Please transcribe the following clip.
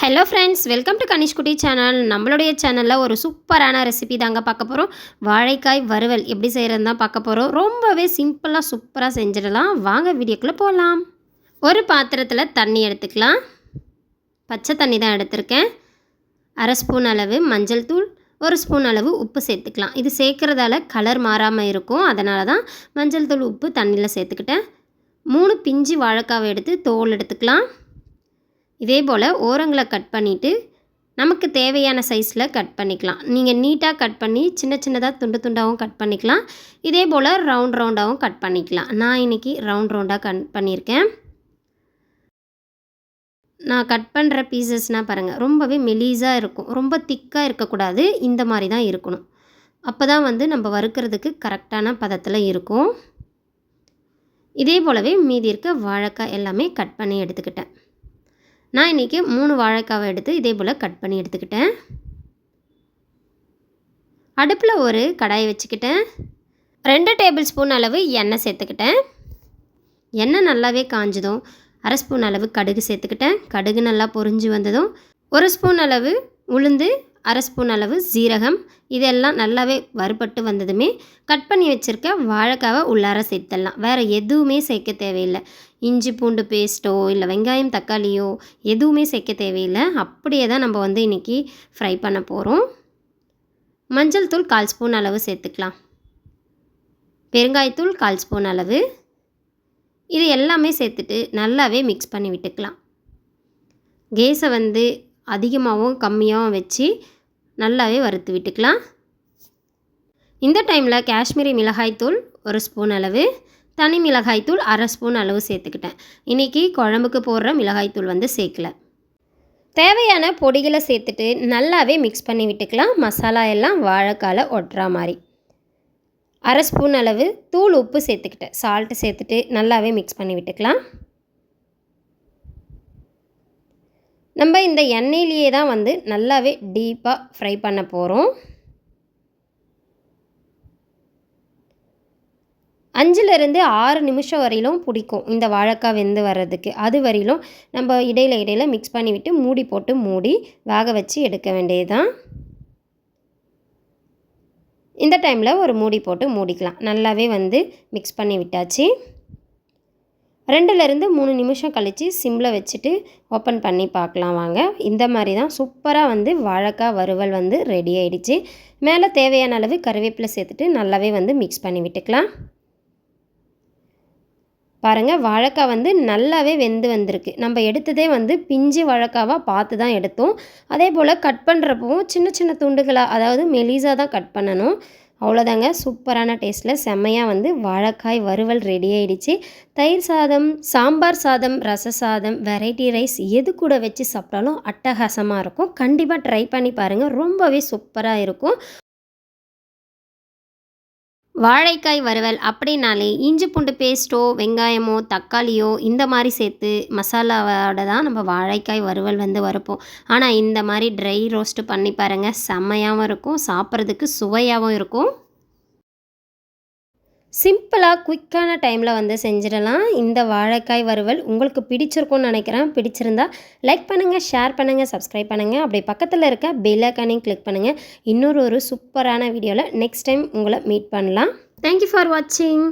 Hello friends, welcome to Kanishkutti channel. நம்மளுடைய சேனலில் ஒரு சூப்பரான ரெசிபி தாங்க பார்க்க போகிறோம். வாழைக்காய் வறுவல் எப்படி செய்கிறதுன்னு தான் பார்க்க போகிறோம். ரொம்பவே சிம்பிளாக சூப்பராக செஞ்சிடலாம். வாங்க வீடியோக்குள்ளே போகலாம். ஒரு பாத்திரத்தில் தண்ணி எடுத்துக்கலாம். பச்சை தண்ணி தான் எடுத்திருக்கேன். 1/2 ஸ்பூன் அளவு மஞ்சள் தூள், 1 ஸ்பூன் அளவு உப்பு சேர்த்துக்கலாம். இது சேர்க்குறதால கலர் மாறாமல் இருக்கும். அதனால தான் மஞ்சள் தூள் உப்பு தண்ணியில் சேர்த்துக்கிட்டேன். 3 பிஞ்சு வாழைக்காவை எடுத்து தோல் எடுத்துக்கலாம். இதே போல் ஓரங்களை கட் பண்ணிவிட்டு நமக்கு தேவையான சைஸில் கட் பண்ணிக்கலாம். நீங்கள் நீட்டாக கட் பண்ணி சின்ன சின்னதாக துண்டு துண்டாகவும் கட் பண்ணிக்கலாம். இதே போல் ரவுண்டாகவும் கட் பண்ணிக்கலாம். நான் இன்றைக்கி ரவுண்டாக கட் பண்ணியிருக்கேன். நான் கட் பண்ணுற பீசஸ்னால் பாருங்கள், ரொம்பவே மெலிசாக இருக்கும். ரொம்ப திக்காக இருக்கக்கூடாது. இந்த மாதிரி தான் இருக்கணும். அப்போ தான் நம்ம வறுக்கிறதுக்கு கரெக்டான பதத்தில் இருக்கும். இதே போலவே மீதி இருக்க வாழைக்காய் எல்லாமே கட் பண்ணி எடுத்துக்கிட்டேன். நான் இன்றைக்கி 3 வாழைக்காவை எடுத்து இதே போல் கட் பண்ணி எடுத்துக்கிட்டேன். அடுப்பில் ஒரு கடாயை வச்சுக்கிட்டேன். 2 டேபிள் ஸ்பூன் அளவு எண்ணெய் சேர்த்துக்கிட்டேன். எண்ணெய் நல்லாவே காஞ்சதும் 1/2 ஸ்பூன் அளவு கடுகு சேர்த்துக்கிட்டேன். கடுகு நல்லா பொரிஞ்சு வந்ததும் 1 ஸ்பூன் அளவு உளுந்து, 1/2 ஸ்பூன் அளவு சீரகம், இதெல்லாம் நல்லாவே வறுபட்டு வந்ததுமே கட் பண்ணி வச்சுருக்க வாழைக்காவை உள்ளார சேர்த்துடலாம். வேறு எதுவுமே சேர்க்க தேவையில்லை. இஞ்சி பூண்டு பேஸ்ட்டோ இல்லை வெங்காயம் தக்காளியோ எதுவுமே சேர்க்க தேவையில்லை. அப்படியே தான் நம்ம இன்றைக்கி ஃப்ரை பண்ண போகிறோம். மஞ்சள் தூள் 1/4 ஸ்பூன் அளவு சேர்த்துக்கலாம். பெருங்காயத்தூள் 1/4 ஸ்பூன் அளவு. இது எல்லாமே சேர்த்துட்டு நல்லாவே மிக்ஸ் பண்ணி விட்டுக்கலாம். கேஸை அதிகமாகவும் கம்மியாகவும் வச்சு நல்லாவே வறுத்து விட்டுக்கலாம். இந்த டைமில் காஷ்மீரி மிளகாய்த்தூள் 1 ஸ்பூன் அளவு, தனி மிளகாய்த்தூள் 1/2 ஸ்பூன் அளவு சேர்த்துக்கிட்டேன். இன்றைக்கி குழம்புக்கு போடுற மிளகாய்த்தூள் சேர்க்கல. தேவையான பொடிகளை சேர்த்துட்டு நல்லாவே மிக்ஸ் பண்ணி விட்டுக்கலாம். மசாலா எல்லாம் வாழைக்கால ஒட்டுற மாதிரி. 1/2 ஸ்பூன் அளவு தூள் உப்பு சேர்த்துக்கிட்டேன். சால்ட்டு சேர்த்துட்டு நல்லாவே மிக்ஸ் பண்ணி விட்டுக்கலாம். நம்ம இந்த எண்ணெயிலேயே தான் நல்லாவே டீப்பாக ஃப்ரை பண்ண போகிறோம். 5லேருந்து 6 நிமிஷம் வரையிலும் பிடிக்கும் இந்த வாழைக்காய் வெந்து வர்றதுக்கு. அது வரையிலும் நம்ம இடையில் மிக்ஸ் பண்ணிவிட்டு மூடி போட்டு வேக வச்சு எடுக்க வேண்டியது தான். இந்த டைமில் ஒரு மூடி போட்டு மூடிக்கலாம். நல்லாவே மிக்ஸ் பண்ணி விட்டாச்சு. 2லேருந்து 3 நிமிஷம் கழித்து சிம்மில் வச்சுட்டு ஓப்பன் பண்ணி பார்க்கலாம் வாங்க. இந்த மாதிரி தான் சூப்பராக வாழைக்காய் வறுவல் ரெடி ஆகிடுச்சு. மேலே தேவையான அளவு கருவேப்பிலை சேர்த்துட்டு நல்லாவே மிக்ஸ் பண்ணி விட்டுக்கலாம். பாருங்கள், வாழைக்காய் நல்லாவே வெந்து வந்திருக்கு. நம்ம எடுத்ததே பிஞ்சு வாழைக்காவாக பார்த்து தான் எடுத்தோம். அதே போல் கட் பண்ணுறப்பவும் சின்ன சின்ன துண்டுகளாக, அதாவது மெலிசாக தான் கட் பண்ணணும். அவ்வளோதாங்க, சூப்பரான டேஸ்ட்டில் செம்மையாக வாழைக்காய் வறுவல் ரெடி ஆகிடுச்சு. தயிர் சாதம், சாம்பார் சாதம், ரச சாதம், வெரைட்டி ரைஸ் எது கூட வச்சு சாப்பிட்டாலும் அட்டகாசமாக இருக்கும். கண்டிப்பாக ட்ரை பண்ணி பாருங்கள். ரொம்பவே சூப்பராக இருக்கும். வாழைக்காய் வறுவல் அப்படின்னாலே இஞ்சி பூண்டு பேஸ்ட்டோ வெங்காயமோ தக்காளியோ இந்த மாதிரி சேர்த்து மசாலாவோட தான் நம்ம வாழைக்காய் வறுவல் வறுப்போம். ஆனால் இந்த மாதிரி ட்ரை ரோஸ்ட்டு பண்ணி பாருங்கள், செம்மையாகவும் இருக்கும், சாப்பிட்றதுக்கு சுவையாகவும் இருக்கும். சிம்பிளாக குயிக்கான டைமில் செஞ்சிடலாம். இந்த வாழைக்காய் வறுவல் உங்களுக்கு பிடிச்சிருக்கும்னு நினைக்கிறேன். பிடிச்சிருந்தா லைக் பண்ணுங்கள், ஷேர் பண்ணுங்கள், சப்ஸ்கிரைப் பண்ணுங்கள். அப்படியே பக்கத்தில் இருக்க பெல் ஐகானையும் கிளிக் பண்ணுங்கள். இன்னொரு சூப்பரான வீடியோவில் நெக்ஸ்ட் டைம் உங்களை மீட் பண்ணலாம். தேங்க்யூ ஃபார் வாட்சிங்.